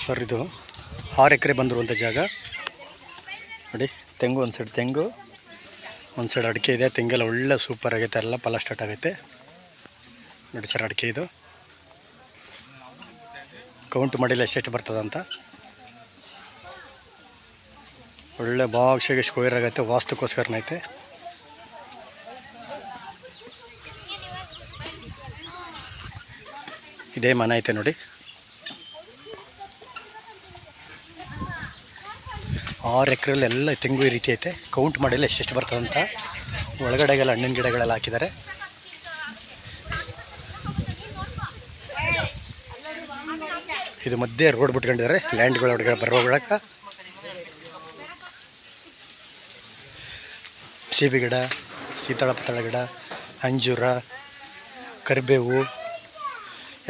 Sir ಇದು 6 ಎಕರೆ ಬಂದಿರುವಂಥ ಜಾಗ ನೋಡಿ. ತೆಂಗು ಒಂದು ಸೈಡ್, ತೆಂಗು ಒಂದು ಸೈಡ್, ಅಡಿಕೆ ಇದೆ. ತೆಂಗೆಲ್ಲ ಒಳ್ಳೆ ಸೂಪರ್ ಆಗೈತೆ, ಎಲ್ಲ ಫಲ ಸ್ಟಾರ್ಟ್ ಆಗೈತೆ ನೋಡಿ ಸರ್. ಅಡಿಕೆ ಇದು ಕೌಂಟ್ ಮಾಡಿಲ್ಲ ಎಷ್ಟೆಷ್ಟು ಬರ್ತದಂತ. ಒಳ್ಳೆ ಬಾಕ್ಷಿಗೆ ಸ್ಕ್ವೇರ್ ಆಗೈತೆ, ವಾಸ್ತುಕ್ಕೋಸ್ಕರನೈತೆ. ಇದೇ ಮನೆ ಐತೆ ನೋಡಿ. 6 ಎಕರೆಯಲ್ಲಿ ಎಲ್ಲ ತೆಂಗು ಈ ರೀತಿ ಐತೆ. ಕೌಂಟ್ ಮಾಡಿಲ್ಲ ಎಷ್ಟೆಷ್ಟು ಬರ್ತದಂತ. ಒಳಗಡೆಗೆಲ್ಲ ಹಣ್ಣಿನ ಗಿಡಗಳೆಲ್ಲ ಹಾಕಿದ್ದಾರೆ. ಇದು ಮಧ್ಯೆ ರೋಡ್ ಬಿಟ್ಕೊಂಡಿದ್ದಾರೆ ಲ್ಯಾಂಡ್ಗಳ ಒಳಗಡೆ ಬರೋಗಳಕ್ಕೆ. ಸೀಬೆ ಗಿಡ, ಸೀತಾಳ ಪತ್ತಾಳ ಗಿಡ, ಅಂಜೂರ, ಕರಿಬೇವು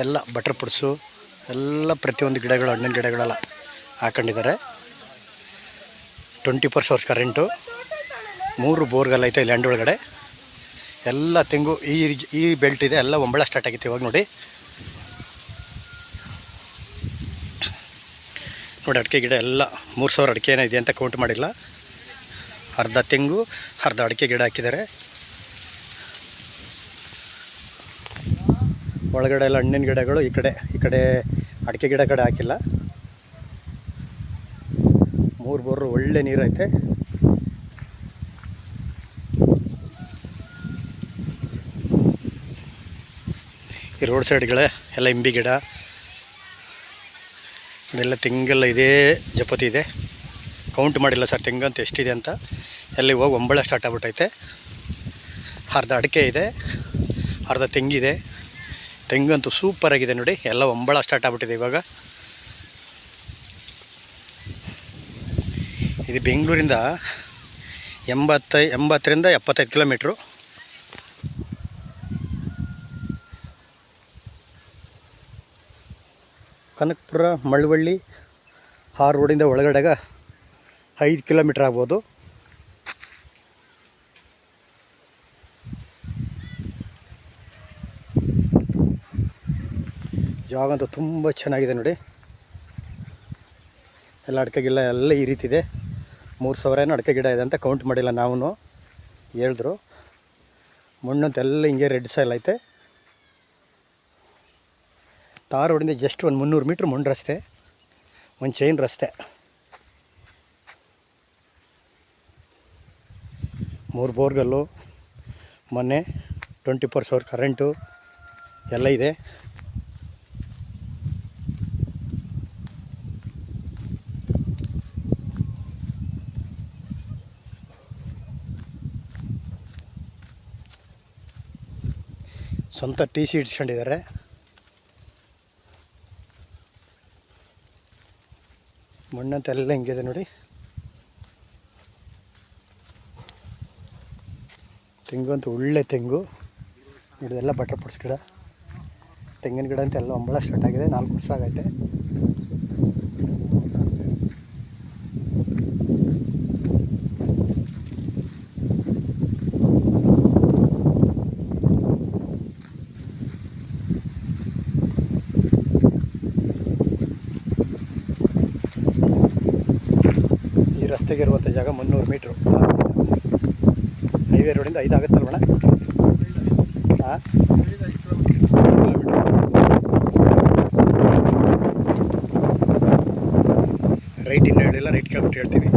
ಎಲ್ಲ, ಬಟರ್ ಪುಡ್ಸು ಎಲ್ಲ ಪ್ರತಿಯೊಂದು ಗಿಡಗಳು, ಹಣ್ಣಿನ ಗಿಡಗಳೆಲ್ಲ ಹಾಕೊಂಡಿದ್ದಾರೆ. 24 hours ಕರೆಂಟು. 3 ಬೋರ್ಗಲ್ ಐತೆ ಲ್ಯಾಂಡ್ ಒಳಗಡೆ. ಎಲ್ಲ ತೆಂಗು ಈ ಬೆಲ್ಟ್ ಇದೆ, ಎಲ್ಲ ಒಂಬಳ ಸ್ಟಾರ್ಟ್ ಆಗಿತ್ತು ಇವಾಗ ನೋಡಿ. ನೋಡಿ ಅಡಿಕೆ ಗಿಡ ಎಲ್ಲ 3000 ಅಡಿಕೆ ಏನಿದೆ ಅಂತ ಕೌಂಟ್ ಮಾಡಿಲ್ಲ. ಅರ್ಧ ತೆಂಗು, ಅರ್ಧ ಅಡಿಕೆ ಗಿಡ ಹಾಕಿದ್ದಾರೆ. ಒಳಗಡೆ ಎಲ್ಲ ಹಣ್ಣಿನ ಗಿಡಗಳು. ಈ ಕಡೆ ಅಡಿಕೆ ಗಿಡ ಕಡೆ ಹಾಕಿಲ್ಲ. 3 ಬೋರು ಒಳ್ಳೆ ನೀರೈತೆ. ಈ ರೋಡ್ ಸೈಡ್ಗಳೇ ಎಲ್ಲ ಇಂಬಿ ಗಿಡ, ಇದೆಲ್ಲ ತೆಂಗೆಲ್ಲ ಇದೇ ಜಪತಿ ಇದೆ. ಕೌಂಟ್ ಮಾಡಿಲ್ಲ ಸರ್ ತೆಂಗಂತ ಎಷ್ಟಿದೆ ಅಂತ. ಎಲ್ಲ ಇವಾಗ ಒಂಬಳ ಸ್ಟಾರ್ಟ್ ಆಗ್ಬಿಟ್ಟೈತೆ. ಅರ್ಧ ಅಡಿಕೆ ಇದೆ, ಅರ್ಧ ತೆಂಗಿದೆ. ತೆಂಗಂತೂ ಸೂಪರಾಗಿದೆ ನೋಡಿ. ಎಲ್ಲ ಒಂಬಳ ಸ್ಟಾರ್ಟ್ ಆಗ್ಬಿಟ್ಟಿದೆ ಇವಾಗ. ಇದು ಬೆಂಗಳೂರಿಂದ 80ರಿಂದ 75 ಕಿಲೋಮೀಟ್ರು. ಕನಕಪುರ ಮಳವಳ್ಳಿ ಆ ರೋಡಿಂದ ಒಳಗಡೆಗೆ 5 ಕಿಲೋಮೀಟ್ರ್ ಆಗ್ಬೋದು. ಜಾಗ ಅಂತೂ ತುಂಬ ಚೆನ್ನಾಗಿದೆ ನೋಡಿ. ಎಲ್ಲ ಅಡಿಕೆ ಗಿಡ ಎಲ್ಲ ಈ ರೀತಿ ಇದೆ. 3000 ಏನೋ ಅಡಿಕೆ ಗಿಡ ಇದೆ ಅಂತ ಕೌಂಟ್ ಮಾಡಿಲ್ಲ. ನಾವು ಹೇಳಿದ್ರು. ಮಣ್ಣಂತೆಲ್ಲ ಹಿಂಗೆ ರೆಡ್ ಸಾಯಿಲ್ ಐತೆ. ತಾರ್ ರೋಡಿಂದ ಜಸ್ಟ್ ಒಂದು 300 ಮೀಟ್ರ್ ಮಣ್ಣು ರಸ್ತೆ, ಒಂದು ಚೈನ್ ರಸ್ತೆ. 3 ಬೋರ್ಗಲ್ಲು, ಮನೆ, 24 hours ಕರೆಂಟು ಎಲ್ಲ ಇದೆ. ಸ್ವಂತ TC ಇಡ್ಸ್ಕೊಂಡಿದ್ದಾರೆ. ಮಣ್ಣಂತೆಲ್ಲ ಹಿಂಗಿದೆ ನೋಡಿ. ತೆಂಗು ಅಂತೂ ಒಳ್ಳೆ ತೆಂಗು. ಇದೆಲ್ಲ ಬಟರ್ ಪುಡ್ಸ್ ಗಿಡ, ತೆಂಗಿನ ಗಿಡ ಅಂತ ಎಲ್ಲ ಒಂಬಳ ಸ್ಟಾರ್ಟ್ ಆಗಿದೆ. 4 ವರ್ಷ ಆಗೈತೆ. ರಸ್ತೆಗೆ ಇರುವಂಥ ಜಾಗ 300 ಮೀಟ್ರು. ಹೈವೇ ರೋಡಿಂದ 5 ಆಗುತ್ತಲ್ವಣ? ಹಾಂ, ರೈಟ್ ಇನ್ನೂ ಹೇಳಿಲ್ಲ. ರೈಟ್ ಕೇಳ್ಬಿಟ್ಟು ಹೇಳ್ತೀವಿ.